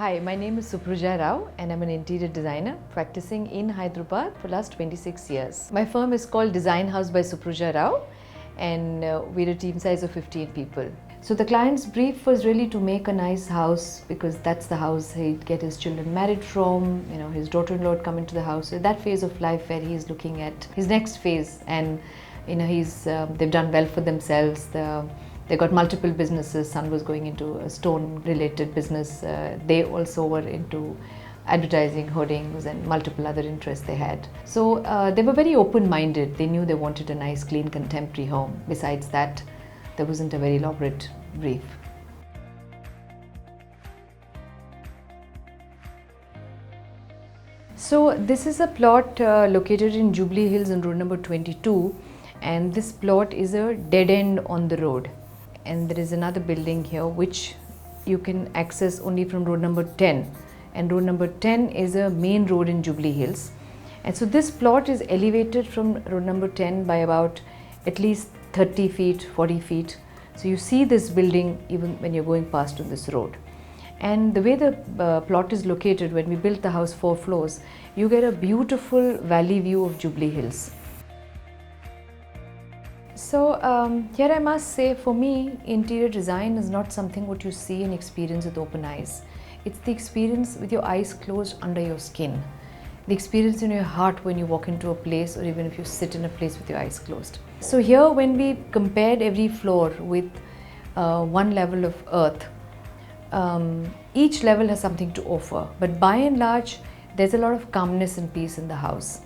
Hi, my name is Supraja and I'm an interior designer practicing in Hyderabad for the last 26 years. My firm is called Design House by Supraja and we're a team size of 15 people. So the client's brief was really to make a nice house because that's the house he'd get his children married from, his daughter-in-law would come into the house. So that phase of life where he's looking at his next phase and they've done well for themselves. They got multiple businesses. Son was going into a stone related business. They also were into advertising, hoardings and multiple other interests they had. So they were very open-minded. They knew they wanted a nice, clean, contemporary home. Besides that, there wasn't a very elaborate brief. So this is a plot located in Jubilee Hills in road number 22, and this plot is a dead end on the road. And there is another building here which you can access only from road number 10, and road number 10 is a main road in Jubilee Hills. And so this plot is elevated from road number 10 by about at least 30 feet, 40 feet. So you see this building even when you're going past on this road. And the way the plot is located, when we built the house 4 floors, you get a beautiful valley view of Jubilee Hills. So here I must say, for me, interior design is not something what you see and experience with open eyes. It's the experience with your eyes closed under your skin. The experience in your heart when you walk into a place, or even if you sit in a place with your eyes closed. So here, when we compared every floor with one level of earth, each level has something to offer. But by and large, there's a lot of calmness and peace in the house.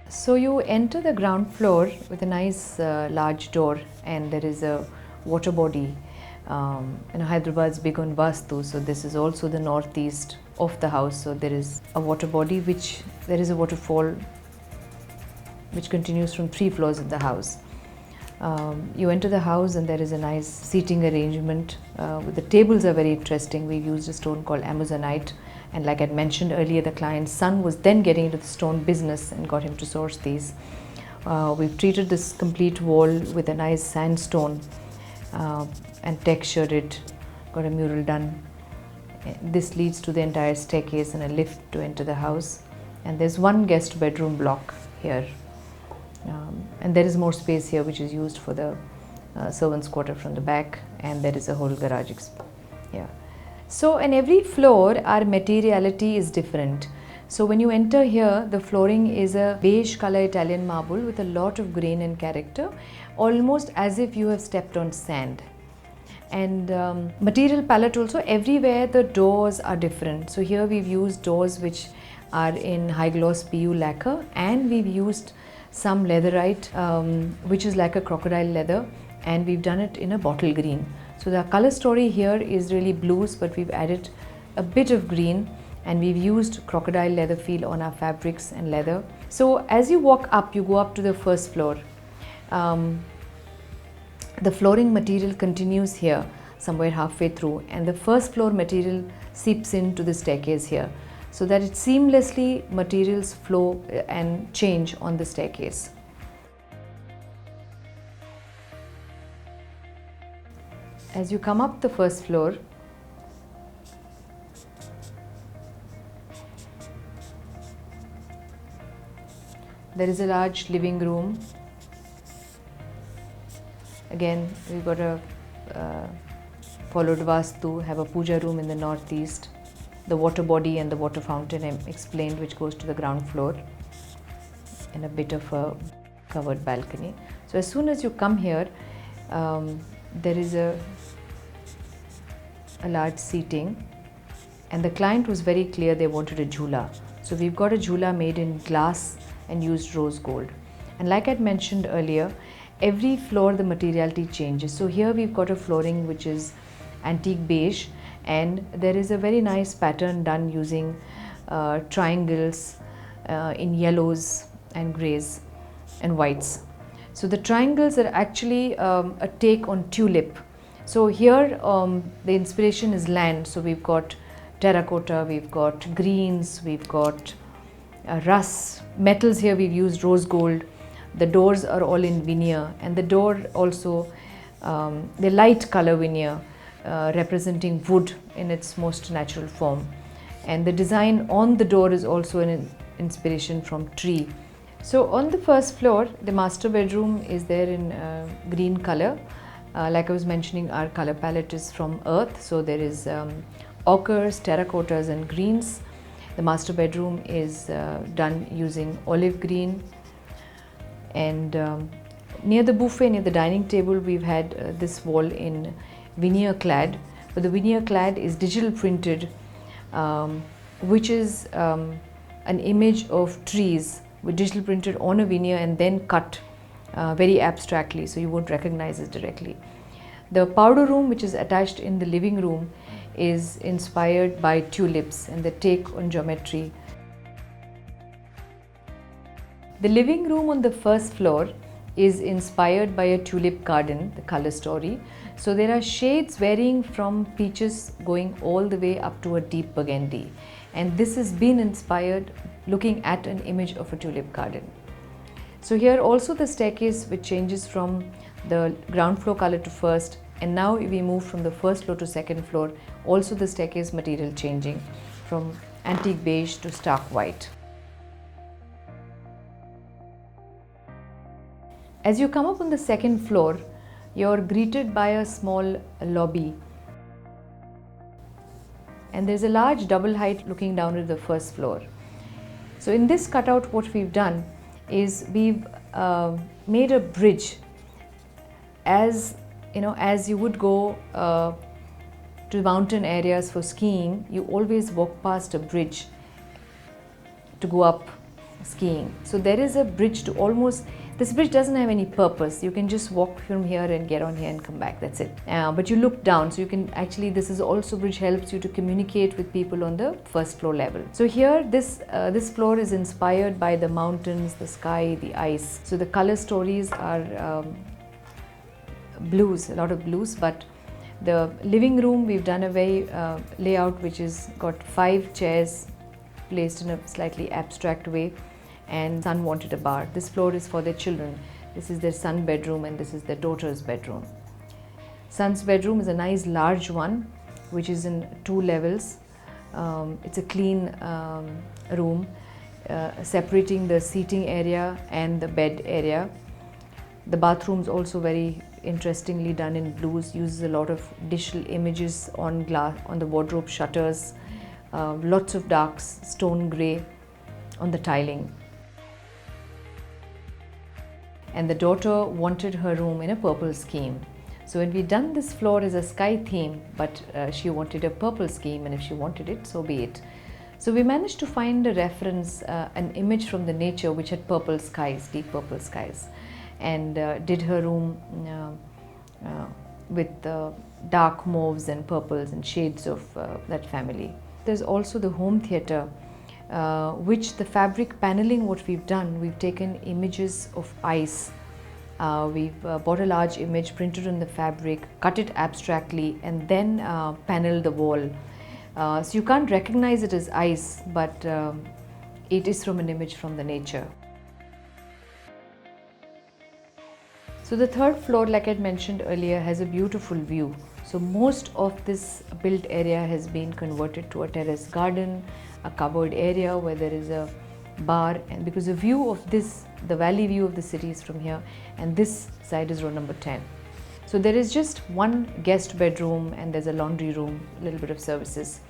So you enter the ground floor with a nice large door, and there is a water body. Hyderabad is big on vastu, so this is also the northeast of the house. So there is a water body, there is a waterfall which continues from 3 floors of the house. You enter the house and there is a nice seating arrangement. The tables are very interesting. We've used a stone called Amazonite. And like I mentioned earlier, the client's son was then getting into the stone business and got him to source these. We've treated this complete wall with a nice sandstone and textured it, got a mural done. This leads to the entire staircase and a lift to enter the house. And there's one guest bedroom block here. And there is more space here which is used for the servants' quarter from the back, and there is a whole garage. So in every floor, our materiality is different. So when you enter here, the flooring is a beige color Italian marble with a lot of grain and character, almost as if you have stepped on sand. And material palette also, everywhere the doors are different. So here we've used doors which are in high gloss PU lacquer, and we've used some leatherite which is like a crocodile leather, and we've done it in a bottle green. So the color story here is really blues, but we've added a bit of green, and we've used crocodile leather feel on our fabrics and leather. So as you walk up, you go up to the first floor. The flooring material continues here somewhere halfway through, and the first floor material seeps into the staircase here, so that it seamlessly materials flow and change on the staircase. As you come up the first floor, there is a large living room. Again, we've got a followed vastu, have a puja room in the northeast. The water body and the water fountain I explained, which goes to the ground floor, and a bit of a covered balcony. So as soon as you come here, there is a large seating, and the client was very clear they wanted a jhula. So we've got a jhula made in glass and used rose gold. And like I'd mentioned earlier, every floor the materiality changes. So here we've got a flooring which is antique beige, and there is a very nice pattern done using triangles in yellows and greys and whites. So the triangles are actually a take on tulip. So here the inspiration is land. So we've got terracotta, we've got greens, we've got rust. Metals here we've used rose gold. The doors are all in veneer, and the door also the light color veneer representing wood in its most natural form. And the design on the door is also an inspiration from tree. So on the first floor, the master bedroom is there in green color. Like I was mentioning, our color palette is from earth, so there is ochres, terracottas and greens. The master bedroom is done using olive green. And near the buffet, near the dining table, we've had this wall in veneer clad, but the veneer clad is digital printed, which is an image of trees with digital printed on a veneer and then cut very abstractly, so you won't recognize it directly. The powder room, which is attached in the living room, is inspired by tulips and the take on geometry. The living room on the first floor is inspired by a tulip garden, the color story. So there are shades varying from peaches going all the way up to a deep burgundy. And this has been inspired looking at an image of a tulip garden. So here also the staircase, which changes from the ground floor color to first, and now we move from the first floor to second floor, also the staircase material changing from antique beige to stark white. As you come up on the second floor, you're greeted by a small lobby. And there's a large double height looking down at the first floor. So in this cutout, what we've done is we've made a bridge. As you would go to mountain areas for skiing, you always walk past a bridge to go up skiing. So there is a bridge to almost, this bridge doesn't have any purpose. You can just walk from here and get on here and come back, that's it. But you look down, so you can actually, this is also, bridge helps you to communicate with people on the first floor level. So here, this floor is inspired by the mountains, the sky, the ice. So the color stories are blues, a lot of blues, but the living room, we've done a way layout which is got 5 chairs placed in a slightly abstract way, and son wanted a bar. This floor is for their children. This is their son bedroom and this is their daughter's bedroom. Son's bedroom is a nice large one which is in 2 levels. It's a clean room separating the seating area and the bed area. The bathroom's also very interestingly done in blues, uses a lot of digital images on glass, on the wardrobe shutters, lots of darks, stone grey on the tiling. And the daughter wanted her room in a purple scheme. So when we done this floor as a sky theme, but she wanted a purple scheme, and if she wanted it, so be it. So we managed to find a reference, an image from the nature which had purple skies, deep purple skies, and did her room with dark mauves and purples and shades of that family. There's also the home theatre, which the fabric paneling, what we've done, we've taken images of ice. We've bought a large image, printed on the fabric, cut it abstractly, and then paneled the wall. So you can't recognize it as ice, but it is from an image from the nature. So the third floor, like I mentioned earlier, has a beautiful view. So most of this built area has been converted to a terrace garden, a covered area where there is a bar, and because the view of this, the valley view of the city is from here, and this side is row number 10. So there is just one guest bedroom and there's a laundry room, a little bit of services.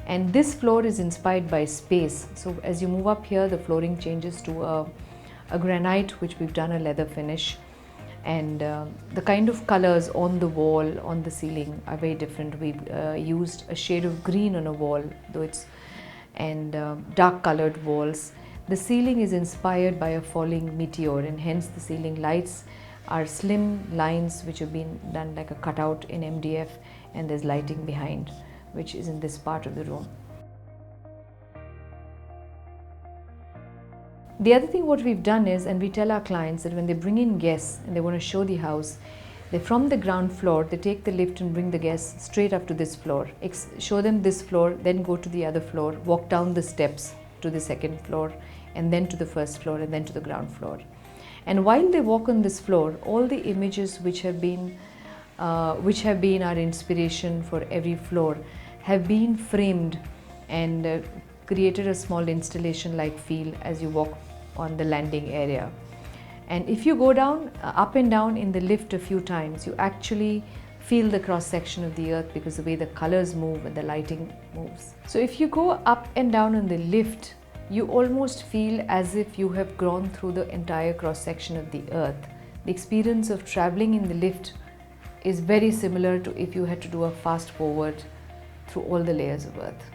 And this floor is inspired by space. So as you move up here, the flooring changes to a granite, which we've done a leather finish. And the kind of colors on the wall, on the ceiling are very different. We've used a shade of green on a wall, though it's, and dark colored walls. The ceiling is inspired by a falling meteor, and hence the ceiling lights are slim lines which have been done like a cutout in MDF, and there's lighting behind, which is in this part of the room. The other thing what we've done is, and we tell our clients that when they bring in guests and they want to show the house, they from the ground floor, they take the lift and bring the guests straight up to this floor, show them this floor, then go to the other floor, walk down the steps to the second floor, and then to the first floor, and then to the ground floor. And while they walk on this floor, all the images which have been which have been our inspiration for every floor, have been framed and created a small installation like feel as you walk on the landing area. And if you go down, up and down in the lift a few times, you actually feel the cross section of the earth because the way the colors move and the lighting moves. So if you go up and down on the lift, you almost feel as if you have gone through the entire cross section of the earth. The experience of traveling in the lift is very similar to if you had to do a fast forward through all the layers of earth.